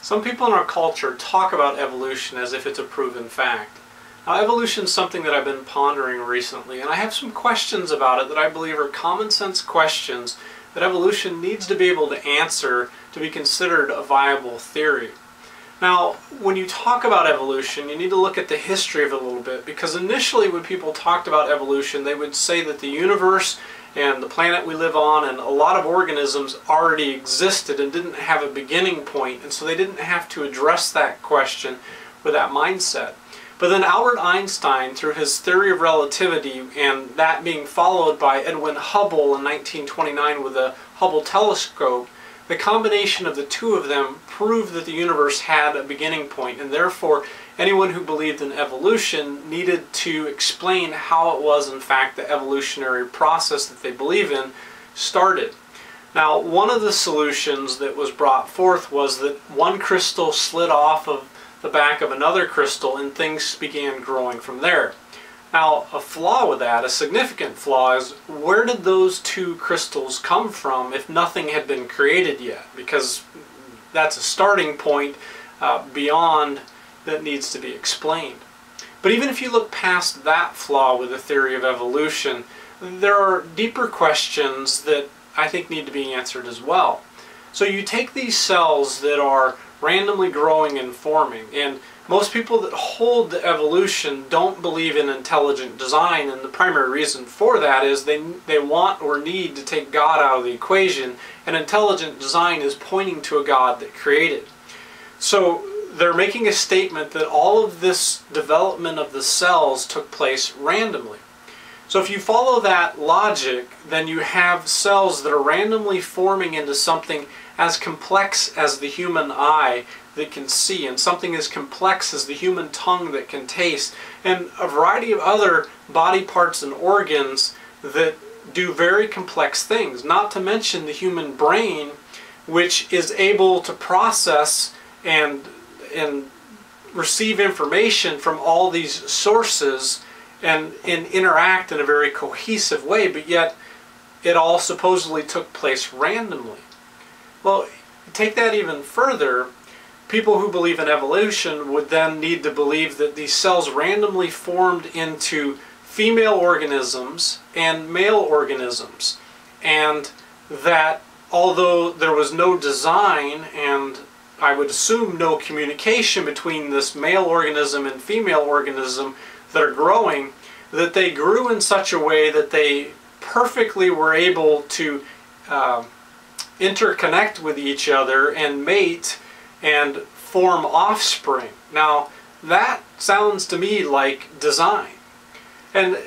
Some people in our culture talk about evolution as if it's a proven fact. Now, evolution is something that I've been pondering recently, and I have some questions about it that I believe are common sense questions that evolution needs to be able to answer to be considered a viable theory. Now, when you talk about evolution, you need to look at the history of it a little bit, because initially when people talked about evolution, they would say that the universe and the planet we live on and a lot of organisms already existed and didn't have a beginning point, and so they didn't have to address that question with that mindset. But then Albert Einstein, through his theory of relativity, and that being followed by Edwin Hubble in 1929 with the Hubble telescope, the combination of the two of them proved that the universe had a beginning point, and therefore anyone who believed in evolution needed to explain how it was in fact the evolutionary process that they believe in started. Now, one of the solutions that was brought forth was that one crystal slid off of the back of another crystal and things began growing from there. Now, a flaw with that, a significant flaw, is where did those two crystals come from if nothing had been created yet? Because that's a starting point beyond that needs to be explained. But even if you look past that flaw with the theory of evolution, there are deeper questions that I think need to be answered as well. So you take these cells that are randomly growing and forming, and most people that hold to evolution don't believe in intelligent design, and the primary reason for that is they want or need to take God out of the equation, and intelligent design is pointing to a God that created. So they're making a statement that all of this development of the cells took place randomly. So if you follow that logic, then you have cells that are randomly forming into something as complex as the human eye that can see, and something as complex as the human tongue that can taste, and a variety of other body parts and organs that do very complex things, not to mention the human brain, which is able to process and receive information from all these sources and interact in a very cohesive way, but yet it all supposedly took place randomly. Well, take that even further, people who believe in evolution would then need to believe that these cells randomly formed into female organisms and male organisms, and that although there was no design and I would assume no communication between this male organism and female organism that are growing, that they grew in such a way that they perfectly were able to interconnect with each other and mate and form offspring. Now, that sounds to me like design. And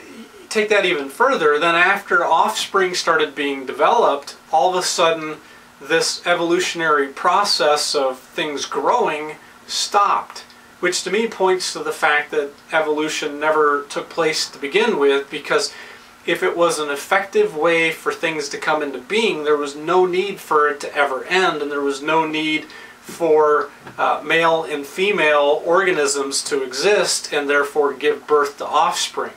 take that even further, then after offspring started being developed, all of a sudden this evolutionary process of things growing stopped, which to me points to the fact that evolution never took place to begin with, because if it was an effective way for things to come into being, there was no need for it to ever end, and there was no need for male and female organisms to exist and therefore give birth to offspring.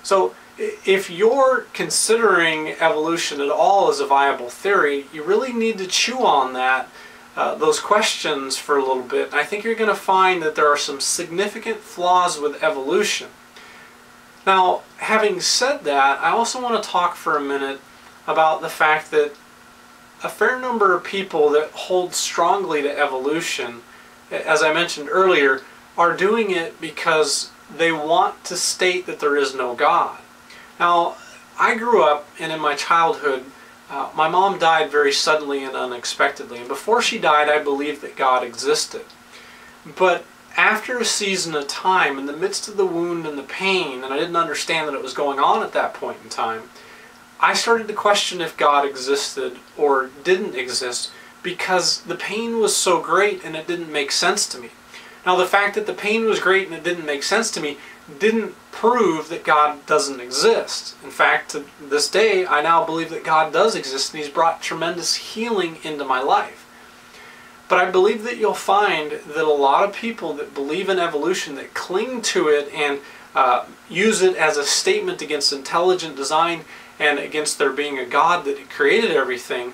So if you're considering evolution at all as a viable theory, you really need to chew on that, those questions for a little bit. And I think you're going to find that there are some significant flaws with evolution. Now, having said that, I also want to talk for a minute about the fact that a fair number of people that hold strongly to evolution, as I mentioned earlier, are doing it because they want to state that there is no God. Now, I grew up, and in my childhood, my mom died very suddenly and unexpectedly, and before she died I believed that God existed. But after a season of time, in the midst of the wound and the pain, and I didn't understand that it was going on at that point in time, I started to question if God existed or didn't exist, because the pain was so great and it didn't make sense to me. Now, the fact that the pain was great and it didn't make sense to me didn't prove that God doesn't exist. In fact, to this day, I now believe that God does exist, and He's brought tremendous healing into my life. But I believe that you'll find that a lot of people that believe in evolution, that cling to it and use it as a statement against intelligent design and against there being a God that created everything,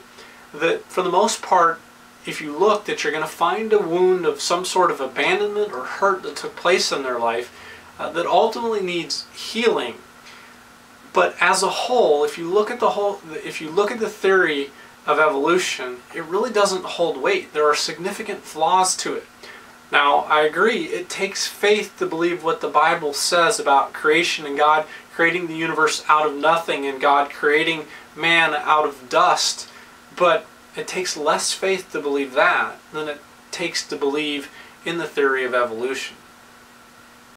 that for the most part if you look, that you're going to find a wound of some sort of abandonment or hurt that took place in their life that ultimately needs healing. But as a whole, if you look at the theory of evolution, it really doesn't hold weight. There are significant flaws to it. Now, I agree, it takes faith to believe what the Bible says about creation and God creating the universe out of nothing and God creating man out of dust. But it takes less faith to believe that than it takes to believe in the theory of evolution.